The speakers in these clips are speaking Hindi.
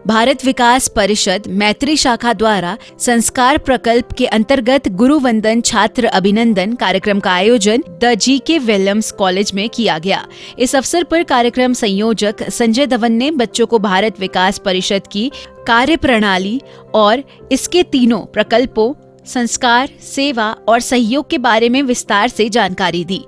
भारत विकास परिषद मैत्री शाखा द्वारा संस्कार प्रकल्प के अंतर्गत गुरु वंदन छात्र अभिनंदन कार्यक्रम का आयोजन द GK विलियम्स कॉलेज में किया गया। इस अवसर पर कार्यक्रम संयोजक संजय धवन ने बच्चों को भारत विकास परिषद की कार्यप्रणाली और इसके तीनों प्रकल्पों संस्कार, सेवा और सहयोग के बारे में विस्तार से जानकारी दी।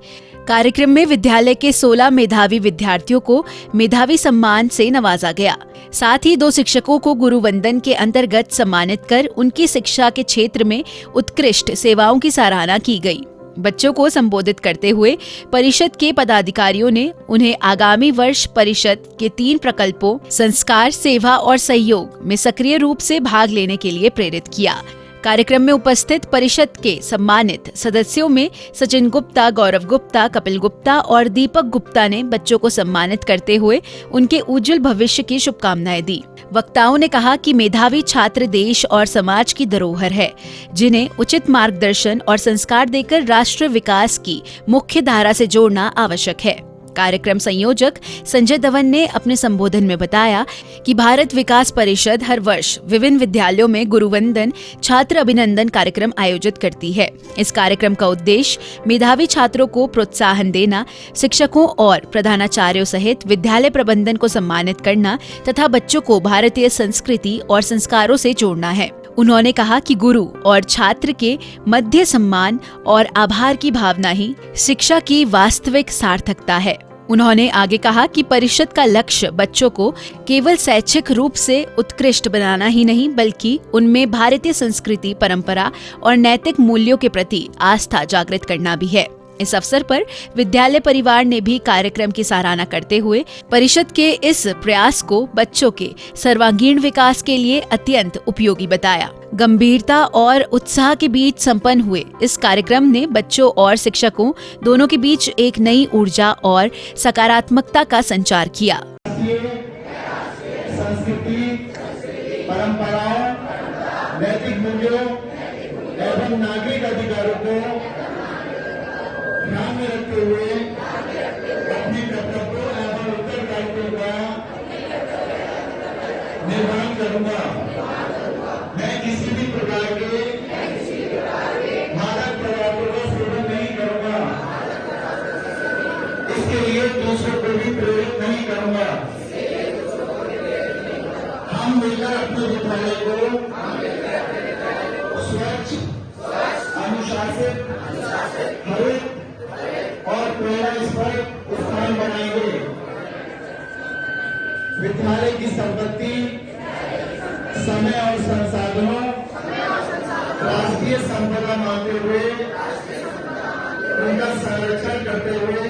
कार्यक्रम में विद्यालय के 16 मेधावी विद्यार्थियों को मेधावी सम्मान से नवाजा गया। साथ ही 2 शिक्षकों को गुरु वंदन के अंतर्गत सम्मानित कर उनकी शिक्षा के क्षेत्र में उत्कृष्ट सेवाओं की सराहना की गई। बच्चों को संबोधित करते हुए परिषद के पदाधिकारियों ने उन्हें आगामी वर्ष परिषद के 3 प्रकल्पों संस्कार, सेवा और सहयोग में सक्रिय रूप से भाग लेने के लिए प्रेरित किया। कार्यक्रम में उपस्थित परिषद के सम्मानित सदस्यों में सचिन गुप्ता, गौरव गुप्ता, कपिल गुप्ता और दीपक गुप्ता ने बच्चों को सम्मानित करते हुए उनके उज्जवल भविष्य की शुभकामनाएं दी। वक्ताओं ने कहा कि मेधावी छात्र देश और समाज की धरोहर है, जिन्हें उचित मार्गदर्शन और संस्कार देकर राष्ट्र विकास की मुख्य धारा से जोड़ना आवश्यक है। कार्यक्रम संयोजक संजय धवन ने अपने संबोधन में बताया कि भारत विकास परिषद हर वर्ष विभिन्न विद्यालयों में गुरुवंदन छात्र अभिनंदन कार्यक्रम आयोजित करती है। इस कार्यक्रम का उद्देश्य मेधावी छात्रों को प्रोत्साहन देना, शिक्षकों और प्रधानाचार्यों सहित विद्यालय प्रबंधन को सम्मानित करना तथा बच्चों को भारतीय संस्कृति और संस्कारों से जोड़ना है। उन्होंने कहा कि गुरु और छात्र के मध्य सम्मान और आभार की भावना ही शिक्षा की वास्तविक सार्थकता है। उन्होंने आगे कहा कि परिषद का लक्ष्य बच्चों को केवल शैक्षिक रूप से उत्कृष्ट बनाना ही नहीं, बल्कि उनमें भारतीय संस्कृति, परंपरा और नैतिक मूल्यों के प्रति आस्था जागृत करना भी है। इस अवसर पर विद्यालय परिवार ने भी कार्यक्रम की सराहना करते हुए परिषद के इस प्रयास को बच्चों के सर्वांगीण विकास के लिए अत्यंत उपयोगी बताया। गंभीरता और उत्साह के बीच संपन्न हुए इस कार्यक्रम ने बच्चों और शिक्षकों दोनों के बीच एक नई ऊर्जा और सकारात्मकता का संचार किया। संस्कृति, परंपराओं, नैतिक मूल्यों एवं नागरिक अधिकारों को ध्यान में रखते हुए अपने कर्तव्यों एवं उत्तरदायित्वों का निर्वहन करूंगा। मैं किसी भी प्रकार के मादक पदार्थों का सेवन नहीं करूंगा। इसके लिए दूसरों को भी प्रेरित नहीं करूंगा। हम मिलकर अपने विद्यालय को स्वच्छ, अनुशासित, हरित और प्रेरणास्पद स्थान बनाएंगे। विद्यालय की संपत्ति, समय और संसाधनों राष्ट्रीय संपदा मानते हुए उनका संरक्षण करते हुए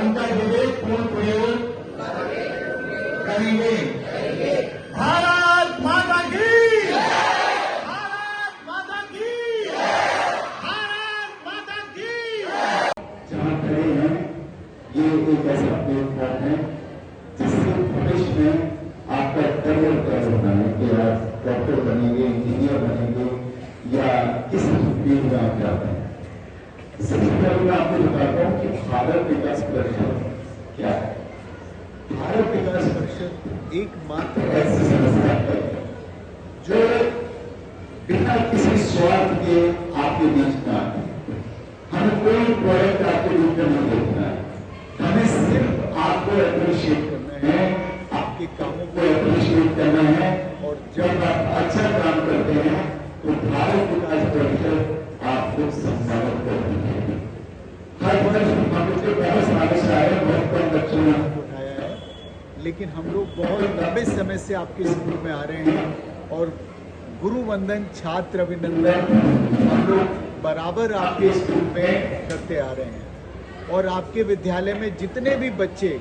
उनका विवेकपूर्ण प्रयोग करेंगे। भारत माता की, भारत माता की, भारत माता की। जहाँ खड़े हैं ये एक ऐसा प्लेटफॉर्म है जिससे भविष्य में आपका करियर तय होना है कि आप डॉक्टर बनेंगे, इंजीनियर बनेंगे या किस फील्ड में आप जाते हैं। सबसे पहले मैं आपको बताता हूँ कि भारत विकास परिषद क्या है। भारत विकास परिषद एकमात्र ऐसी संस्था है जो बिना किसी स्वार्थ के आपके बीच में आती है। हमें कोई प्रोडक्ट आपके बीच में नहीं देखना है, हमें सिर्फ आपको अप्रिशिएट करना है, आपके कामों को अप्रिशिएट करना है। और जब आप अच्छा काम करते हैं तो भारत विकास परिषद आपको सम्मानित करती है। हर वर्ष हम लोग के 12 साल से बहुत कम बच्चों ने उठाया है, लेकिन हम लोग बहुत लंबे समय से आपके स्कूल में आ रहे हैं और गुरु वंदन छात्र अभिनंदन हम लोग बराबर आपके स्कूल में करते आ रहे हैं। और आपके विद्यालय में जितने भी बच्चे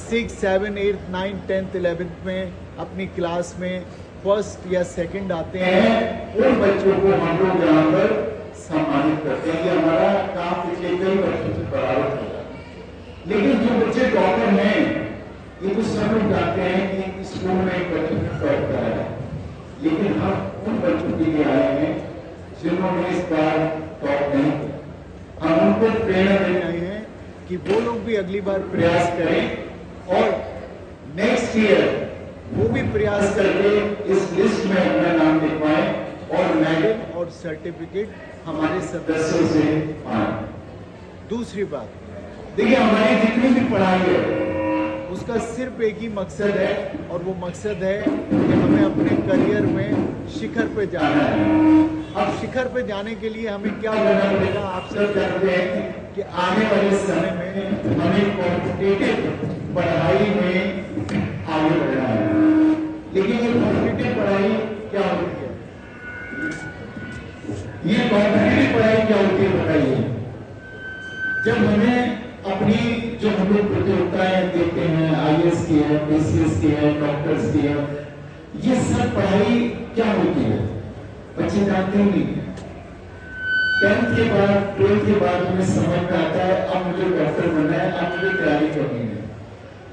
6, 7, 8, 9, 10th, 11th में अपनी क्लास में फर्स्ट या सेकंड आते हैं, उन बच्चों को हम लोग यहाँ पर सम्मानित करते हैं। ये हमारा काम पिछले कई वर्षों से बराबर चल रहा है। लेकिन जो बच्चे टॉपर हैं ये तो सब लोग जानते हैं कि स्कूल में एक बच्चे को टॉप कराया, लेकिन हम उन बच्चों के लिए आए हैं जिन्होंने इस बार टॉप नहीं किया। हम उनको प्रेरणा देने आए हैं कि वो लोग भी अगली बार प्रयास करें और नेक्स्ट ईयर वो भी प्रयास करके इस लिस्ट में अपना नाम लिखवाएं और मेडल और सर्टिफिकेट हमारे सदस्यों से पाएं। दूसरी बात, देखिए हमारी जितनी भी पढ़ाई है उसका सिर्फ एक ही मकसद है, और वो मकसद है कि हमें अपने करियर में शिखर पे जाना है। अब शिखर पे जाने के लिए हमें क्या करना पड़ेगा? आप सब जानते हैं कि आने वाले समय में हमें कॉम्पिटिटिव पढ़ाई में आगे बढ़ना है। लेकिन ये कॉम्पिटिटिव पढ़ाई क्या होती है? ये कॉम्पिटिटिव पढ़ाई क्या होती है बताइए? जब हमें अपनी जो हम लोग प्रतियोगिताएं देखते हैं, IAS की है, PCS की है, डॉक्टर्स की है, ये सब पढ़ाई क्या होती है बच्चे जानते ही नहीं है। 10th के बाद 12th के बाद हमें समझ में आता है अब मुझे डॉक्टर बनना है, अब मुझे तैयारी करनी है।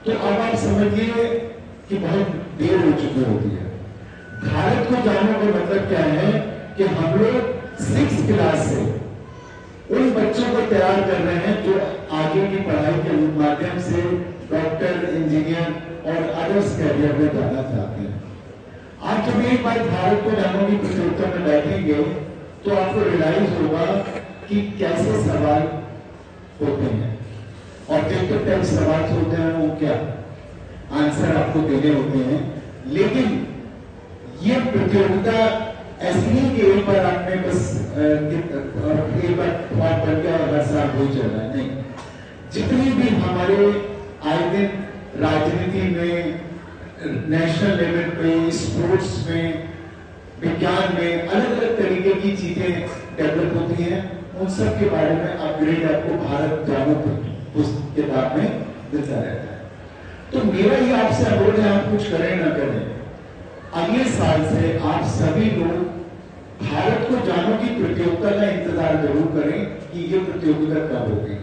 तो अब आप समझिए कि बहुत देर हो चुकी होती है। भारत को जानने का मतलब क्या है कि हम लोग 6th क्लास से उन बच्चों को तैयार कर रहे हैं जो आगे की पढ़ाई के माध्यम से डॉक्टर, इंजीनियर और अदर्स कैरियर में जाना चाहते हैं। आज जब एक बार भारत को जानो की प्रतियोगिता में बैठेंगे तो आपको रियलाइज होगा कि कैसे सवाल होते हैं। ऑब्जेक्टिव टाइप सवाल होते हैं, वो क्या आंसर आपको देने होते हैं। लेकिन ये प्रतियोगिता ऐसी नहीं कि एक बार आपने बस एक बार बात बन गया और हर साल हो चल रहा है, नहीं। जितनी भी हमारे आए दिन राजनीति में, नेशनल लेवल पे, स्पोर्ट्स में, विज्ञान में अलग अलग तरीके की चीजें डेवलप होती हैं, उन सब के बारे में अपग्रेड आपको भारत जानो पुस्तक किताब में मिलता रहता है। तो मेरा ही आपसे अनुरोध है, आप कुछ करें ना करें, अगले साल से आप सभी लोग भारत को जानो की प्रतियोगिता का इंतजार जरूर करें कि ये प्रतियोगिता कब होगी।